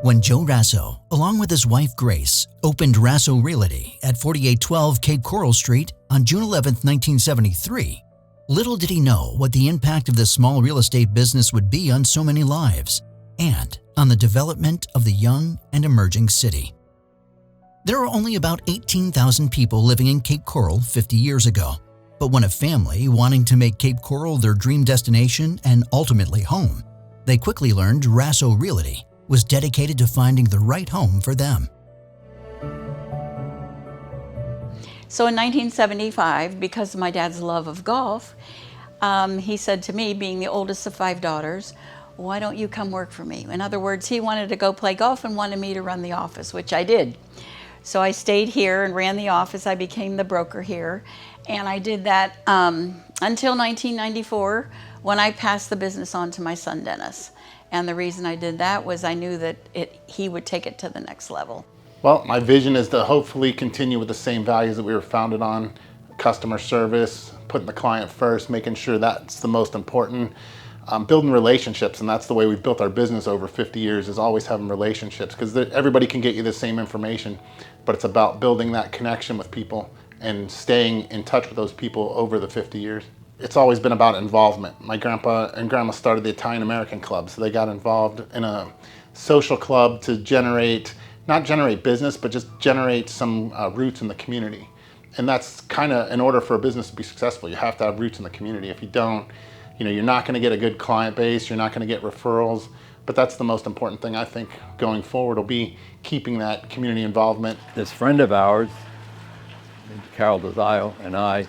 When Joe Raso, along with his wife Grace, opened Raso Realty at 4812 Cape Coral Street on June 11, 1973, little did he know what the impact of this small real estate business would be on so many lives and on the development of the young and emerging city. There were only about 18,000 people living in Cape Coral 50 years ago, but when a family wanting to make Cape Coral their dream destination and ultimately home, they quickly learned Raso Realty was dedicated to finding the right home for them. So in 1975, because of my dad's love of golf, he said to me, being the oldest of 5 daughters, why don't you come work for me? In other words, he wanted to go play golf and wanted me to run the office, which I did. So I stayed here and ran the office. I became the broker here. And I did that until 1994, when I passed the business on to my son, Dennis. And the reason I did that was I knew that he would take it to the next level. Well, my vision is to hopefully continue with the same values that we were founded on: customer service, putting the client first, making sure that's the most important, building relationships. And that's the way we've built our business over 50 years, is always having relationships, because everybody can get you the same information, but it's about building that connection with people and staying in touch with those people over the 50 years. It's always been about involvement. My grandpa and grandma started the Italian American Club, so they got involved in a social club to not generate business, but just generate some roots in the community. And that's kind of, in order for a business to be successful, you have to have roots in the community. If you don't, you're not going to get a good client base, you're not going to get referrals. But that's the most important thing, I think, going forward, will be keeping that community involvement. This friend of ours, Carol DeZio, and I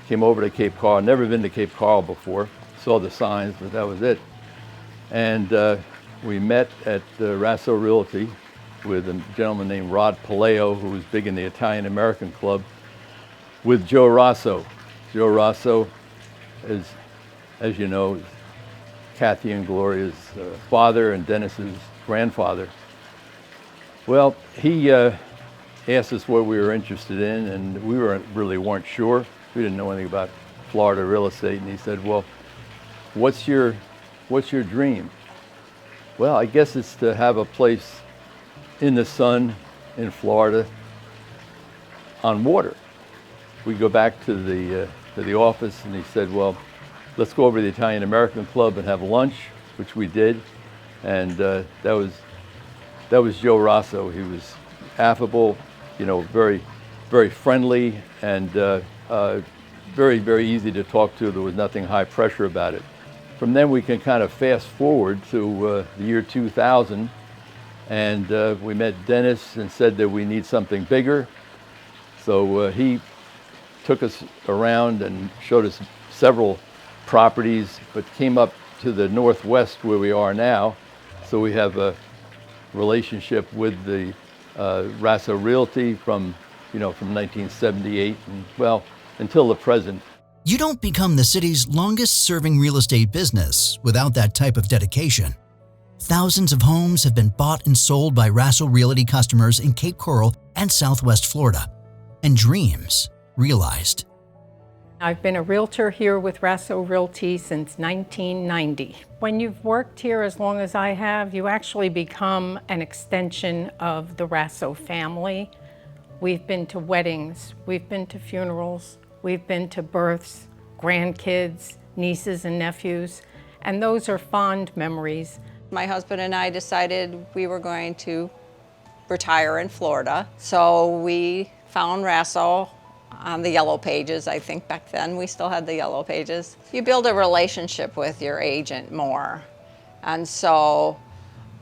came over to Cape Coral. Never been to Cape Coral before. Saw the signs, but that was it. And we met at Raso Realty with a gentleman named Rod Paleo, who was big in the Italian American Club, with Joe Raso. Joe Raso is, as you know, Kathy and Gloria's father and Dennis's grandfather. Well, he asked us what we were interested in, and we weren't sure. We didn't know anything about Florida real estate, and he said, well, what's your dream? Well, I guess it's to have a place in the sun in Florida on water. We go back to the office, and he said, well, let's go over to the Italian American Club and have lunch, which we did. And that was Joe Raso. He was affable, very, very friendly, and very, very easy to talk to. There was nothing high pressure about it. From then we can kind of fast forward to the year 2000, and we met Dennis and said that we need something bigger. So he took us around and showed us several properties, but came up to the northwest where we are now. So we have a relationship with the Raso Realty from 1978 and, well, until the present. You don't become the city's longest-serving real estate business without that type of dedication. Thousands of homes have been bought and sold by Raso Realty customers in Cape Coral and Southwest Florida, and dreams realized. I've been a realtor here with Raso Realty since 1990. When you've worked here as long as I have, you actually become an extension of the Raso family. We've been to weddings, we've been to funerals, we've been to births, grandkids, nieces and nephews, and those are fond memories. My husband and I decided we were going to retire in Florida, so we found Raso on the Yellow Pages. I think back then we still had the Yellow Pages. You build a relationship with your agent more, and so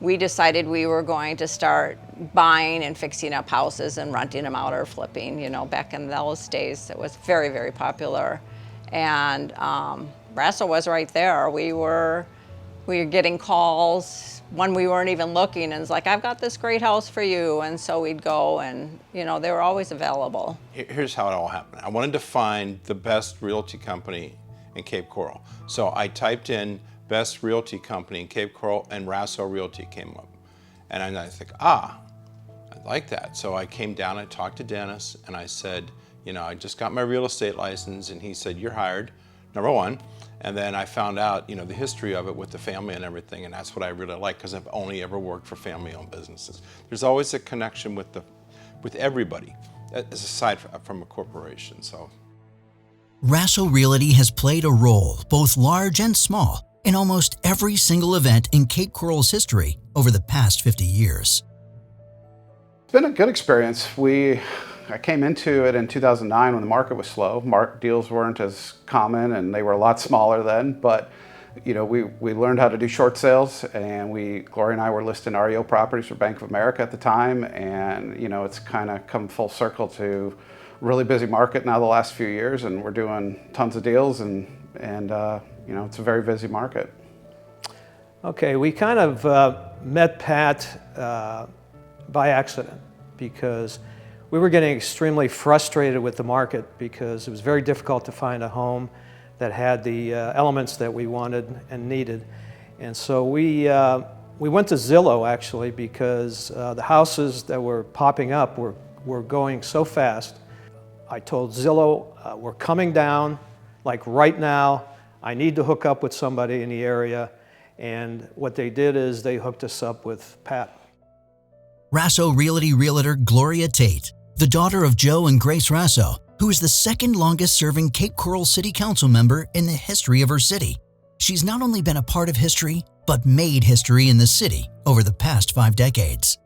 we decided we were going to start buying and fixing up houses and renting them out or flipping. Back in those days it was very, very popular, and Raso was right there. We were getting calls when we weren't even looking, and it's like, I've got this great house for you. And so we'd go, and they were always available. Here's how it all happened. I wanted to find the best realty company in Cape Coral. So I typed in best realty company in Cape Coral, and Raso Realty came up. And I think, I like that. So I came down, I talked to Dennis, and I said, I just got my real estate license. And he said, you're hired. number one. And then I found out, you know, the history of it with the family and everything, and that's what I really like, because I've only ever worked for family-owned businesses. There's always a connection with everybody, aside from a corporation. So, Raso Realty has played a role, both large and small, in almost every single event in Cape Coral's history over the past 50 years. It's been a good experience. I came into it in 2009 when the market was slow. Deals weren't as common and they were a lot smaller then, but you know, we learned how to do short sales, and Gloria and I were listing REO properties for Bank of America at the time, and you know, it's kind of come full circle to really busy market now the last few years, and we're doing tons of deals, and you know, it's a very busy market. Okay, we kind of met Pat by accident, because we were getting extremely frustrated with the market because it was very difficult to find a home that had the elements that we wanted and needed. And so we went to Zillow, actually, because the houses that were popping up were going so fast. I told Zillow, we're coming down, like right now. I need to hook up with somebody in the area. And what they did is they hooked us up with Pat. Raso Realty realtor Gloria Tate, the daughter of Joe and Grace Raso, who is the second longest serving Cape Coral City Council member in the history of her city. She's not only been a part of history, but made history in the city over the past 5 decades.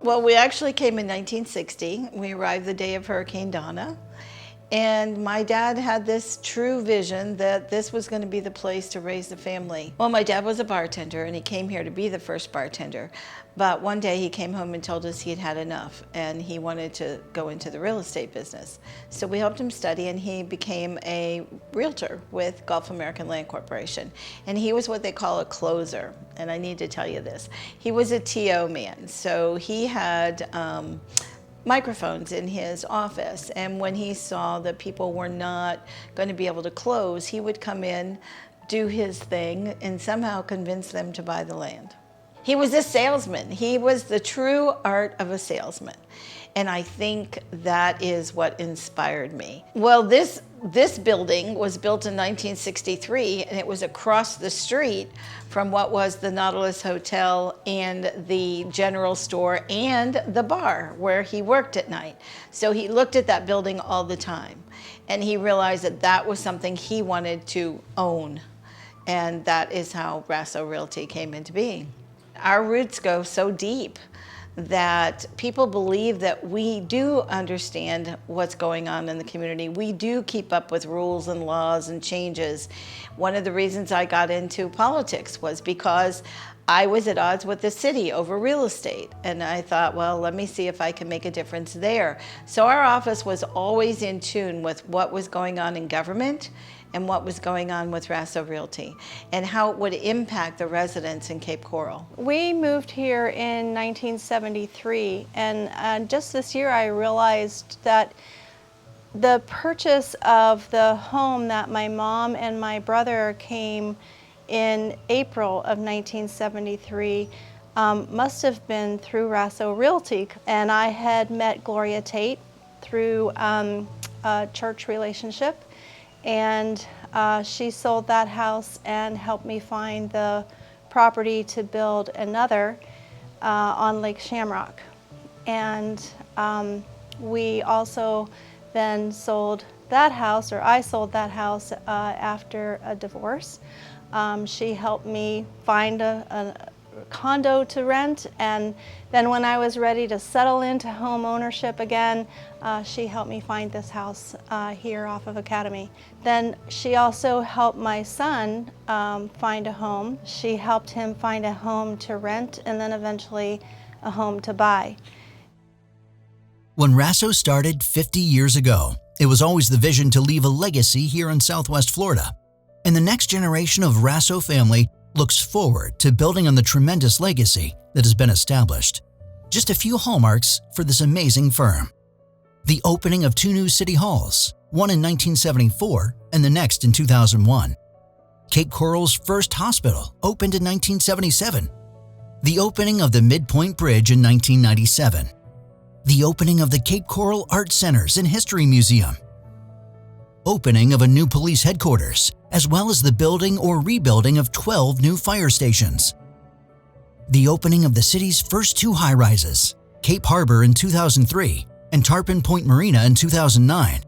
Well, we actually came in 1960. We arrived the day of Hurricane Donna. And my dad had this true vision that this was going to be the place to raise the family. Well, my dad was a bartender, and he came here to be the first bartender. But one day he came home and told us he had had enough, and he wanted to go into the real estate business. So we helped him study, and he became a realtor with Gulf American Land Corporation. And he was what they call a closer, and I need to tell you this. He was a TO man, so he had microphones in his office, and when he saw that people were not going to be able to close, he would come in, do his thing, and somehow convince them to buy the land. He was a salesman. He was the true art of a salesman. And I think that is what inspired me. Well, this building was built in 1963, and it was across the street from what was the Nautilus Hotel and the general store and the bar where he worked at night. So he looked at that building all the time, and he realized that that was something he wanted to own. And that is how Raso Realty came into being. Our roots go so deep that people believe that we do understand what's going on in the community. We do keep up with rules and laws and changes. One of the reasons I got into politics was because I was at odds with the city over real estate. And I thought, well, let me see if I can make a difference there. So our office was always in tune with what was going on in government and what was going on with Raso Realty and how it would impact the residents in Cape Coral. We moved here in 1973, and just this year I realized that the purchase of the home that my mom and my brother came in April of 1973 must have been through Raso Realty. And I had met Gloria Tate through a church relationship, and she sold that house and helped me find the property to build another on Lake Shamrock. And we also then sold that house, or I sold that house after a divorce. She helped me find a condo to rent, and then when I was ready to settle into home ownership again, she helped me find this house here off of Academy. Then she also helped my son find a home. She helped him find a home to rent, and then eventually a home to buy. When Raso started 50 years ago, it was always the vision to leave a legacy here in Southwest Florida. And the next generation of Raso family looks forward to building on the tremendous legacy that has been established. Just a few hallmarks for this amazing firm. The opening of 2 new city halls, one in 1974 and the next in 2001. Cape Coral's first hospital opened in 1977. The opening of the Midpoint Bridge in 1997. The opening of the Cape Coral Art Centers and History Museum. opening of a new police headquarters, as well as the building or rebuilding of 12 new fire stations. The opening of the city's first 2 high-rises, Cape Harbor in 2003 and Tarpon Point Marina in 2009.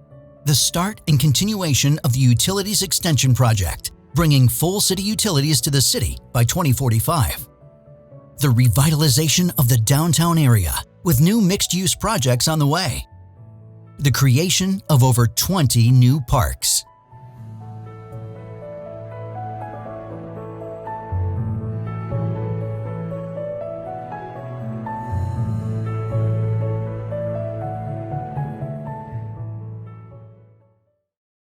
The start and continuation of the Utilities Extension Project, bringing full city utilities to the city by 2045. The revitalization of the downtown area with new mixed-use projects on the way. The creation of over 20 new parks.